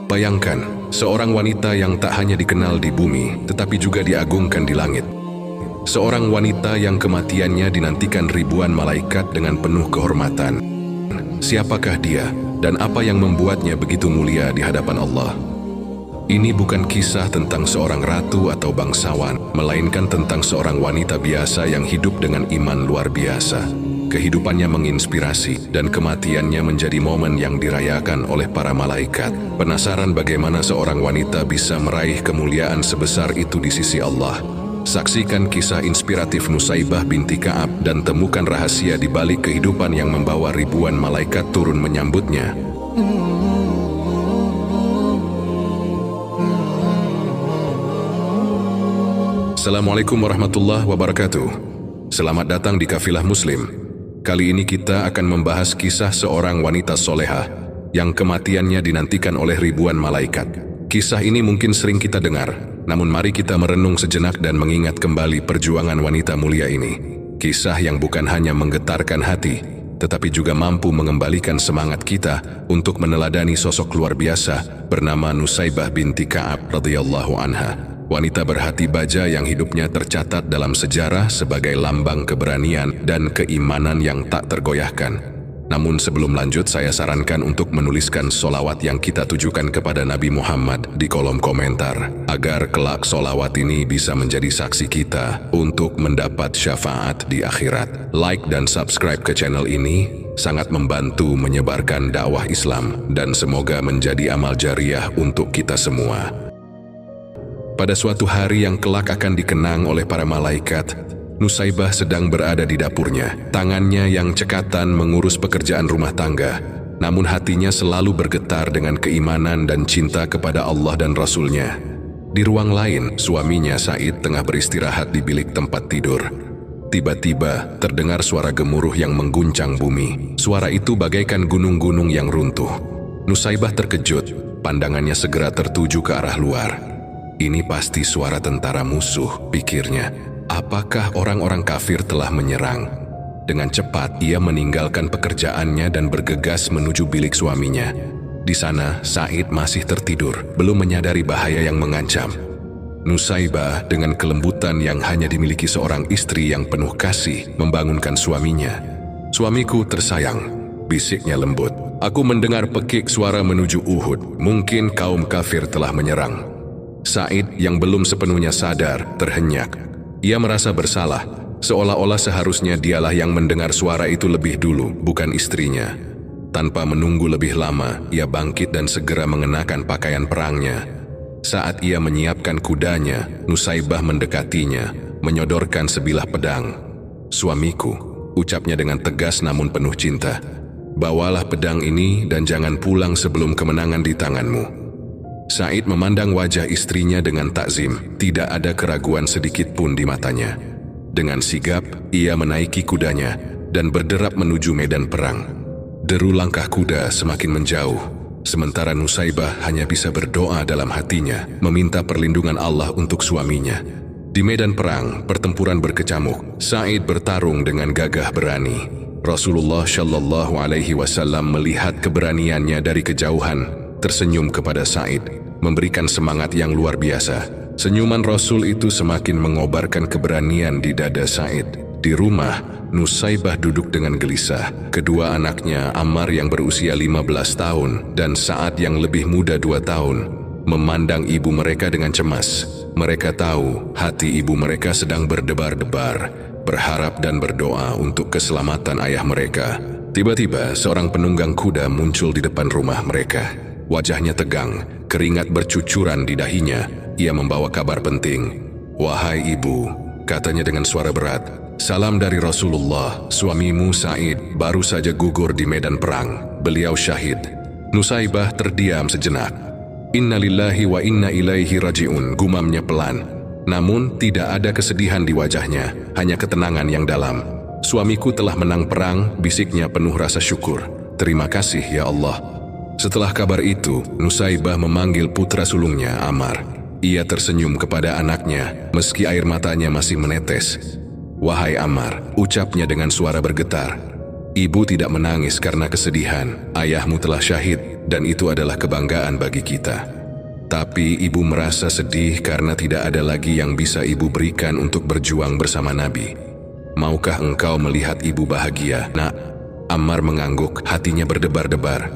Bayangkan, seorang wanita yang tak hanya dikenal di bumi, tetapi juga diagungkan di langit. Seorang wanita yang kematiannya dinantikan ribuan malaikat dengan penuh kehormatan. Siapakah dia, dan apa yang membuatnya begitu mulia di hadapan Allah? Ini bukan kisah tentang seorang ratu atau bangsawan, melainkan tentang seorang wanita biasa yang hidup dengan iman luar biasa. Kehidupannya menginspirasi dan kematiannya menjadi momen yang dirayakan oleh para malaikat. Penasaran bagaimana seorang wanita bisa meraih kemuliaan sebesar itu di sisi Allah? Saksikan kisah inspiratif Nusaibah binti Ka'ab dan temukan rahasia di balik kehidupan yang membawa ribuan malaikat turun menyambutnya. Assalamualaikum warahmatullahi wabarakatuh. Selamat datang di Kafilah Muslim. Kali ini kita akan membahas kisah seorang wanita solehah yang kematiannya dinantikan oleh ribuan malaikat. Kisah ini mungkin sering kita dengar, namun mari kita merenung sejenak dan mengingat kembali perjuangan wanita mulia ini. Kisah yang bukan hanya menggetarkan hati, tetapi juga mampu mengembalikan semangat kita untuk meneladani sosok luar biasa bernama Nusaibah binti Ka'ab radhiyallahu anha. Wanita berhati baja yang hidupnya tercatat dalam sejarah sebagai lambang keberanian dan keimanan yang tak tergoyahkan. Namun sebelum lanjut, saya sarankan untuk menuliskan solawat yang kita tujukan kepada Nabi Muhammad di kolom komentar, agar kelak solawat ini bisa menjadi saksi kita untuk mendapat syafaat di akhirat. Like dan subscribe ke channel ini sangat membantu menyebarkan dakwah Islam dan semoga menjadi amal jariah untuk kita semua. Pada suatu hari yang kelak akan dikenang oleh para malaikat, Nusaibah sedang berada di dapurnya. Tangannya yang cekatan mengurus pekerjaan rumah tangga, namun hatinya selalu bergetar dengan keimanan dan cinta kepada Allah dan Rasul-Nya. Di ruang lain, suaminya Said tengah beristirahat di bilik tempat tidur. Tiba-tiba terdengar suara gemuruh yang mengguncang bumi. Suara itu bagaikan gunung-gunung yang runtuh. Nusaibah terkejut, pandangannya segera tertuju ke arah luar. Ini pasti suara tentara musuh, pikirnya. Apakah orang-orang kafir telah menyerang? Dengan cepat, ia meninggalkan pekerjaannya dan bergegas menuju bilik suaminya. Di sana, Said masih tertidur, belum menyadari bahaya yang mengancam. Nusaibah dengan kelembutan yang hanya dimiliki seorang istri yang penuh kasih, membangunkan suaminya. "Suamiku tersayang," bisiknya lembut. "Aku mendengar pekik suara menuju Uhud. Mungkin kaum kafir telah menyerang." Said yang belum sepenuhnya sadar terhenyak. Ia merasa bersalah, seolah-olah seharusnya dialah yang mendengar suara itu lebih dulu, bukan istrinya. Tanpa menunggu lebih lama, ia bangkit dan segera mengenakan pakaian perangnya. Saat ia menyiapkan kudanya, Nusaibah mendekatinya, menyodorkan sebilah pedang. "Suamiku," ucapnya dengan tegas namun penuh cinta, "bawalah pedang ini dan jangan pulang sebelum kemenangan di tanganmu." Said memandang wajah istrinya dengan takzim, tidak ada keraguan sedikit pun di matanya. Dengan sigap, ia menaiki kudanya dan berderap menuju medan perang. Deru langkah kuda semakin menjauh, sementara Nusaibah hanya bisa berdoa dalam hatinya, meminta perlindungan Allah untuk suaminya. Di medan perang, pertempuran berkecamuk. Said bertarung dengan gagah berani. Rasulullah Shallallahu Alaihi Wasallam melihat keberaniannya dari kejauhan, tersenyum kepada Said, memberikan semangat yang luar biasa. Senyuman Rasul itu semakin mengobarkan keberanian di dada Said. Di rumah, Nusaibah duduk dengan gelisah. Kedua anaknya, Ammar yang berusia 15 tahun dan Sa'ad yang lebih muda 2 tahun, memandang ibu mereka dengan cemas. Mereka tahu hati ibu mereka sedang berdebar-debar, berharap dan berdoa untuk keselamatan ayah mereka. Tiba-tiba, seorang penunggang kuda muncul di depan rumah mereka. Wajahnya tegang, keringat bercucuran di dahinya. Ia membawa kabar penting. "Wahai ibu," katanya dengan suara berat, "salam dari Rasulullah. Suamimu Said baru saja gugur di medan perang. Beliau syahid." Nusaibah terdiam sejenak. "Inna lillahi wa inna ilaihi raji'un," gumamnya pelan. Namun tidak ada kesedihan di wajahnya, hanya ketenangan yang dalam. "Suamiku telah menang perang," bisiknya penuh rasa syukur. "Terima kasih ya Allah." Setelah kabar itu, Nusaibah memanggil putra sulungnya, Ammar. Ia tersenyum kepada anaknya, meski air matanya masih menetes. "Wahai Ammar," ucapnya dengan suara bergetar, "ibu tidak menangis karena kesedihan. Ayahmu telah syahid. dan itu adalah kebanggaan bagi kita. Tapi ibu merasa sedih karena tidak ada lagi yang bisa ibu berikan untuk berjuang bersama Nabi. Maukah engkau melihat ibu bahagia, Nak? Ammar mengangguk, hatinya berdebar-debar.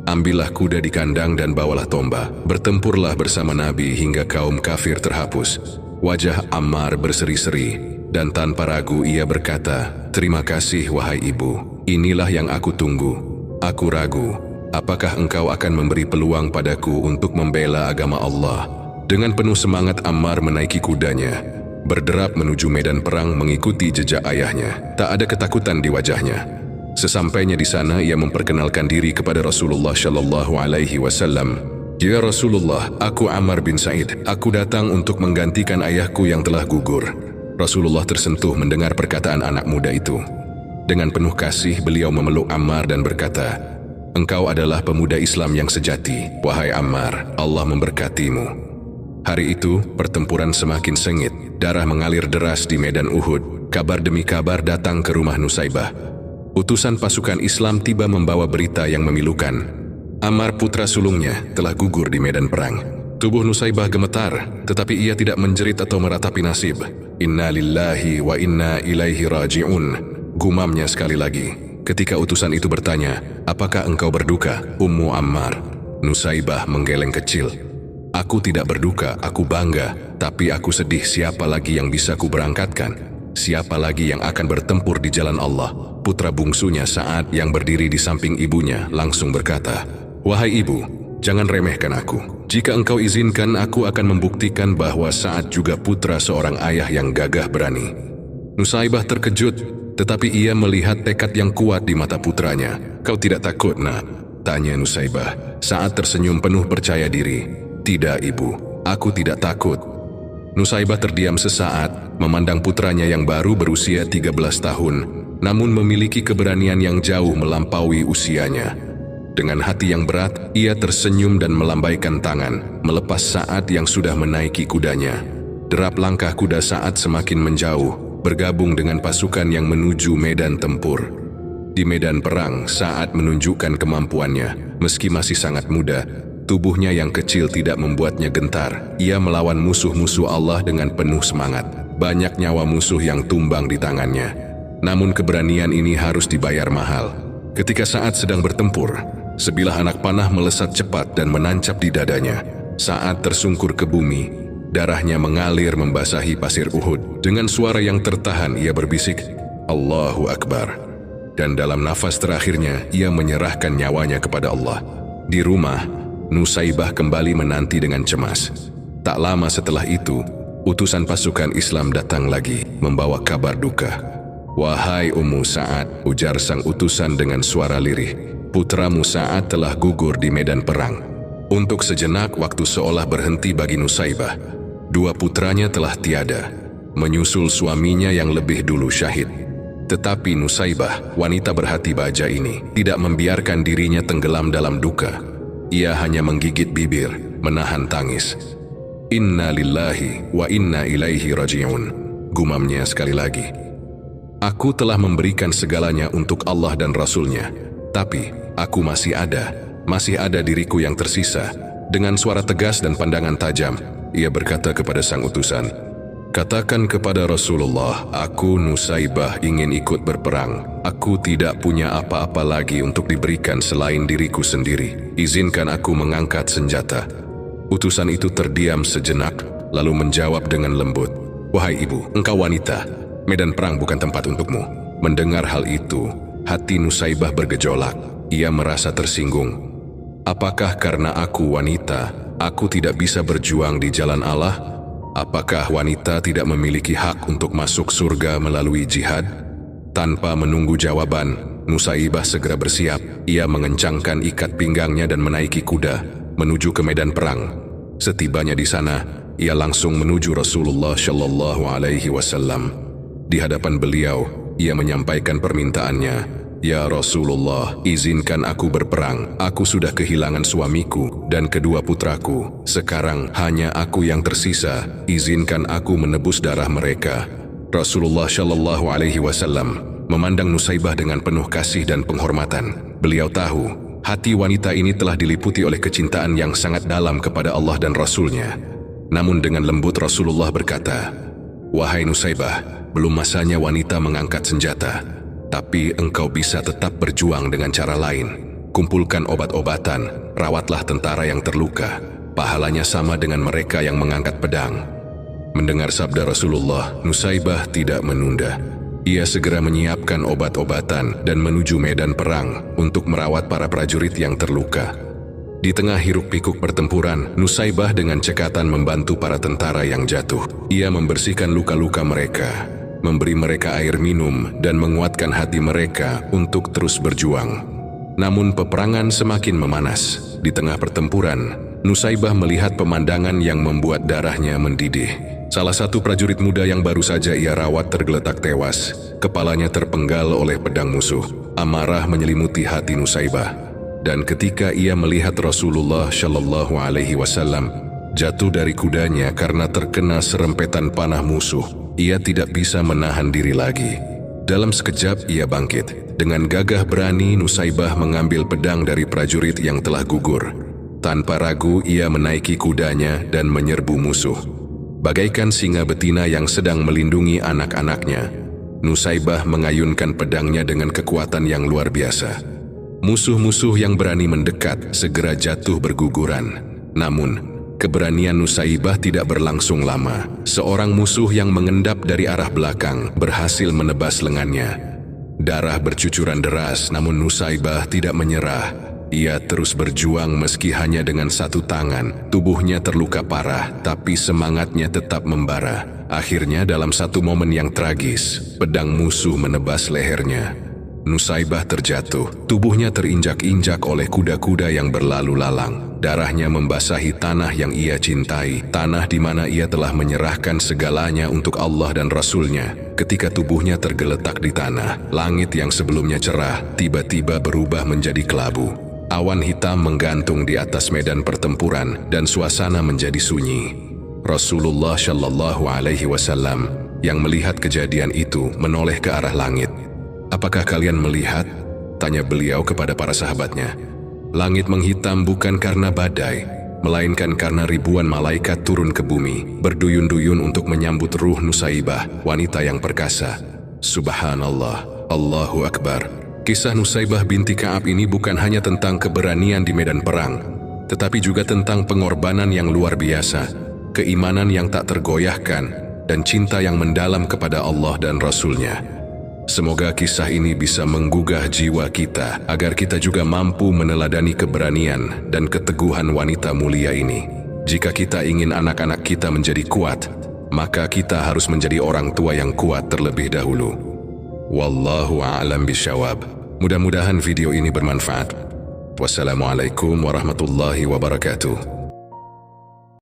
Ambillah kuda di kandang dan bawalah tomba. Bertempurlah bersama Nabi hingga kaum kafir terhapus. Wajah Ammar berseri-seri, dan tanpa ragu ia berkata, "Terima kasih wahai ibu, inilah yang aku tunggu. Aku ragu, apakah engkau akan memberi peluang padaku untuk membela agama Allah?" Dengan penuh semangat Ammar menaiki kudanya, berderap menuju medan perang mengikuti jejak ayahnya. Tak ada ketakutan di wajahnya. Sesampainya di sana, ia memperkenalkan diri kepada Rasulullah Shallallahu Alaihi Wasallam. "Ya Rasulullah, aku Ammar bin Sa'id. Aku datang untuk menggantikan ayahku yang telah gugur." Rasulullah tersentuh mendengar perkataan anak muda itu. Dengan penuh kasih, beliau memeluk Ammar dan berkata, "Engkau adalah pemuda Islam yang sejati. Wahai Ammar, Allah memberkatimu." Hari itu, pertempuran semakin sengit. Darah mengalir deras di medan Uhud. Kabar demi kabar datang ke rumah Nusaybah. Utusan pasukan Islam tiba membawa berita yang memilukan. Ammar putra sulungnya telah gugur di medan perang. Tubuh Nusaybah gemetar, tetapi ia tidak menjerit atau meratapi nasib. "Inna lillahi wa inna ilaihi raji'un," gumamnya sekali lagi. Ketika utusan itu bertanya, "Apakah engkau berduka, Ummu Ammar?" Nusaybah menggeleng kecil. "Aku tidak berduka, aku bangga. Tapi aku sedih, siapa lagi yang bisa ku berangkatkan? Siapa lagi yang akan bertempur di jalan Allah?" Putra bungsunya Sa'ad yang berdiri di samping ibunya langsung berkata, "Wahai ibu, jangan remehkan aku. Jika engkau izinkan, aku akan membuktikan bahwa Sa'ad juga putra seorang ayah yang gagah berani." Nusaybah terkejut, tetapi ia melihat tekad yang kuat di mata putranya. "Kau tidak takut, Nak?" tanya Nusaybah. Sa'ad tersenyum penuh percaya diri. "Tidak, ibu, aku tidak takut." Nusaybah terdiam sesaat, memandang putranya yang baru berusia 13 tahun, namun memiliki keberanian yang jauh melampaui usianya. Dengan hati yang berat, ia tersenyum dan melambaikan tangan, melepas Sa'ad yang sudah menaiki kudanya. Derap langkah kuda Sa'ad semakin menjauh, bergabung dengan pasukan yang menuju medan tempur. Di medan perang, Sa'ad menunjukkan kemampuannya. Meski masih sangat muda, tubuhnya yang kecil tidak membuatnya gentar. Ia melawan musuh-musuh Allah dengan penuh semangat. Banyak nyawa musuh yang tumbang di tangannya. Namun keberanian ini harus dibayar mahal. Ketika Sa'ad sedang bertempur, sebilah anak panah melesat cepat dan menancap di dadanya. Sa'ad tersungkur ke bumi, darahnya mengalir membasahi pasir Uhud. Dengan suara yang tertahan ia berbisik, "Allahu Akbar." Dan dalam nafas terakhirnya ia menyerahkan nyawanya kepada Allah. Di rumah, Nusaybah kembali menanti dengan cemas. Tak lama setelah itu, utusan pasukan Islam datang lagi membawa kabar duka. "Wahai Ummu Sa'ad," ujar sang utusan dengan suara lirih, "putramu Sa'ad telah gugur di medan perang." Untuk sejenak waktu seolah berhenti bagi Nusaybah. Dua putranya telah tiada, menyusul suaminya yang lebih dulu syahid. Tetapi Nusaybah, wanita berhati baja ini, tidak membiarkan dirinya tenggelam dalam duka. Ia hanya menggigit bibir, menahan tangis. "Inna lillahi wa inna ilaihi raji'un," gumamnya sekali lagi. "Aku telah memberikan segalanya untuk Allah dan Rasul-Nya, tapi aku masih ada diriku yang tersisa." Dengan suara tegas dan pandangan tajam, ia berkata kepada sang utusan, "Katakan kepada Rasulullah, aku Nusaybah ingin ikut berperang. Aku tidak punya apa-apa lagi untuk diberikan selain diriku sendiri. Izinkan aku mengangkat senjata." Utusan itu terdiam sejenak, lalu menjawab dengan lembut, "Wahai ibu, engkau wanita. Medan perang bukan tempat untukmu." Mendengar hal itu, hati Nusaybah bergejolak. Ia merasa tersinggung. Apakah karena aku wanita, aku tidak bisa berjuang di jalan Allah? Apakah wanita tidak memiliki hak untuk masuk surga melalui jihad? Tanpa menunggu jawaban, Nusaybah segera bersiap. Ia mengencangkan ikat pinggangnya dan menaiki kuda, menuju ke medan perang. Setibanya di sana, ia langsung menuju Rasulullah Shallallahu Alaihi Wasallam. Di hadapan beliau, ia menyampaikan permintaannya. "Ya Rasulullah, izinkan aku berperang. Aku sudah kehilangan suamiku dan kedua putraku. Sekarang hanya aku yang tersisa. Izinkan aku menebus darah mereka." Rasulullah Shallallahu Alaihi Wasallam memandang Nusaybah dengan penuh kasih dan penghormatan. Beliau tahu Hati wanita ini telah diliputi oleh kecintaan yang sangat dalam kepada Allah dan Rasul-Nya. Namun dengan lembut Rasulullah berkata, "Wahai Nusaibah, belum masanya wanita mengangkat senjata, tapi engkau bisa tetap berjuang dengan cara lain. Kumpulkan obat-obatan, rawatlah tentara yang terluka. Pahalanya sama dengan mereka yang mengangkat pedang." Mendengar sabda Rasulullah, Nusaibah tidak menunda. Ia segera menyiapkan obat-obatan dan menuju medan perang untuk merawat para prajurit yang terluka. Di tengah hiruk-pikuk pertempuran, Nusaibah dengan cekatan membantu para tentara yang jatuh. Ia membersihkan luka-luka mereka, memberi mereka air minum, dan menguatkan hati mereka untuk terus berjuang. Namun peperangan semakin memanas. Di tengah pertempuran, Nusaibah melihat pemandangan yang membuat darahnya mendidih. Salah satu prajurit muda yang baru saja ia rawat tergeletak tewas. Kepalanya terpenggal oleh pedang musuh. Amarah menyelimuti hati Nusaibah. Dan ketika ia melihat Rasulullah Shallallahu Alaihi Wasallam jatuh dari kudanya karena terkena serempetan panah musuh, ia tidak bisa menahan diri lagi. Dalam sekejap ia bangkit. Dengan gagah berani Nusaibah mengambil pedang dari prajurit yang telah gugur. Tanpa ragu ia menaiki kudanya dan menyerbu musuh. Bagaikan singa betina yang sedang melindungi anak-anaknya, Nusaibah mengayunkan pedangnya dengan kekuatan yang luar biasa. Musuh-musuh yang berani mendekat segera jatuh berguguran. Namun, keberanian Nusaibah tidak berlangsung lama. Seorang musuh yang mengendap dari arah belakang berhasil menebas lengannya. Darah bercucuran deras, namun Nusaibah tidak menyerah. Ia terus berjuang meski hanya dengan satu tangan. Tubuhnya terluka parah, tapi semangatnya tetap membara. Akhirnya dalam satu momen yang tragis, pedang musuh menebas lehernya. Nusaibah terjatuh, tubuhnya terinjak-injak oleh kuda-kuda yang berlalu lalang. Darahnya membasahi tanah yang ia cintai, tanah di mana ia telah menyerahkan segalanya untuk Allah dan Rasul-Nya. Ketika tubuhnya tergeletak di tanah, langit yang sebelumnya cerah tiba-tiba berubah menjadi kelabu. Awan hitam menggantung di atas medan pertempuran dan suasana menjadi sunyi. Rasulullah Shallallahu Alaihi Wasallam yang melihat kejadian itu menoleh ke arah langit. "Apakah kalian melihat?" tanya beliau kepada para sahabatnya. Langit menghitam bukan karena badai, melainkan karena ribuan malaikat turun ke bumi, berduyun-duyun untuk menyambut ruh Nusaibah, wanita yang perkasa. Subhanallah, Allahu Akbar. Kisah Nusaibah binti Ka'ab ini bukan hanya tentang keberanian di medan perang, tetapi juga tentang pengorbanan yang luar biasa, keimanan yang tak tergoyahkan, dan cinta yang mendalam kepada Allah dan Rasul-Nya. Semoga kisah ini bisa menggugah jiwa kita, agar kita juga mampu meneladani keberanian dan keteguhan wanita mulia ini. Jika kita ingin anak-anak kita menjadi kuat, maka kita harus menjadi orang tua yang kuat terlebih dahulu. Wallahu a'lam bishawab. Mudah-mudahan video ini bermanfaat. Wassalamualaikum warahmatullahi wabarakatuh.